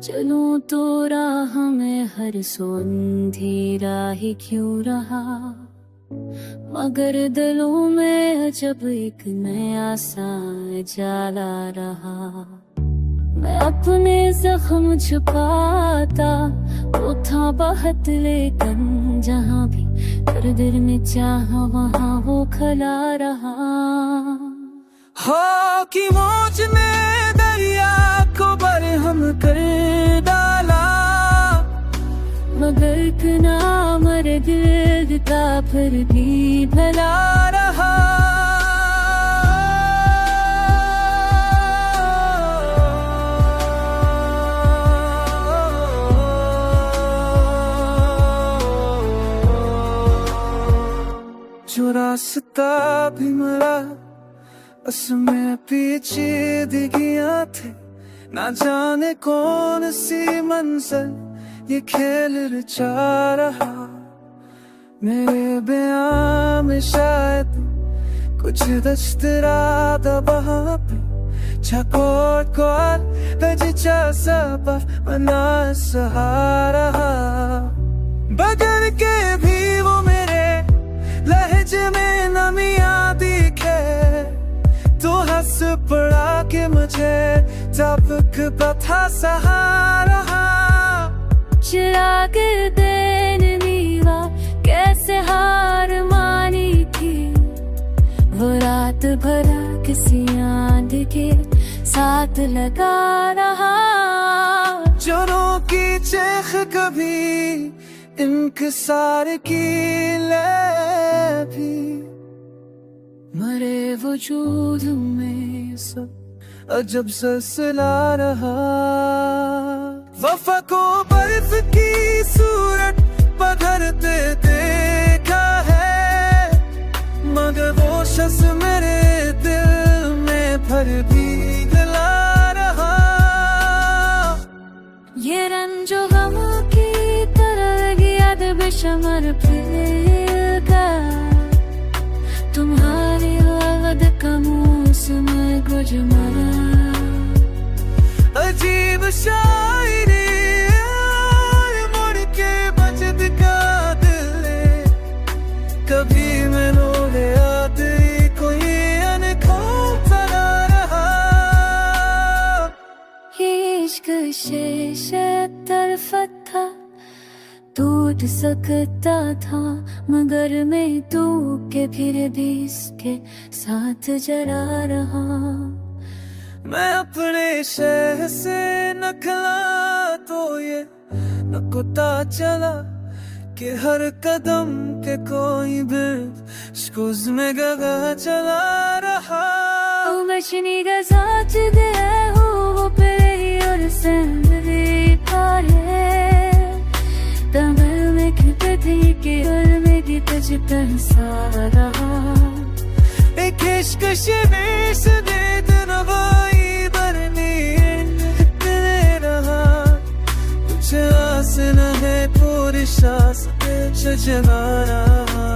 चलूं तो राह में हर सो अंधेरा ही क्यों रहा, मगर दिलों में अजब एक नया सा जाला रहा। मैं अपने जख्म छुपाता वो था बहुत, लेकिन जहाँ भी दिल ने चाहा वहाँ वो खला रहा। हो कि मौज ने दरिया को बरहम कर डाला, मगर इतना मर दिल का फिर भी भला रहा। जो रास्ता भी मिला उसमें पीछे दिखियां थे, ना जाने कौन सी मंजिल ये खेल रचा रहा। मेरे बयां में शायद कुछ दस्तरा वहाँ पे छकोर कोर बजिचा सब मना सहारा। बगल के भी वो मेरे लहजे में नमियां दिखे, तो हंस पड़ा के मुझे तबक बता सहारा। चिराग दिन नीवा कैसे हार मानी थी, वो रात भरा किसी आंध के साथ लगा रहा। जोरों की चेख कभी इंकसार की ले भी, मरे वजूद में सब अजब सिलसिला रहा। वफा को बर्फ की सूरत बदलते देखा है, मगर वो शख्स मेरे दिल में फिर भी गला रहा। ये रंजो गम की तरह याद बेशुमार फिर का, तुम्हारी याद का मौसम गुजरा। अजीब शायरी मुड़ के बजद का दिल, कभी मैनू याद कोई अनखा रहा। इश्क शीशे तरफत था, टूट सकता था, मगर मैं तू के फिर भी इसके साथ जरा रहा। मैं अपने शहर से निकला तो ये नकुता चला कि हर कदम के कोई बिल्कुल में गगा चला रहा। मछली का साथ दे हो पे और संदरी पारे, तमल में कितनी के और मेरी तुझ सारा। एक इश्क शिवेश दे दरवाई बरनी तेरे रहा, कुछ आस न है पूरी सांस जगा रहा।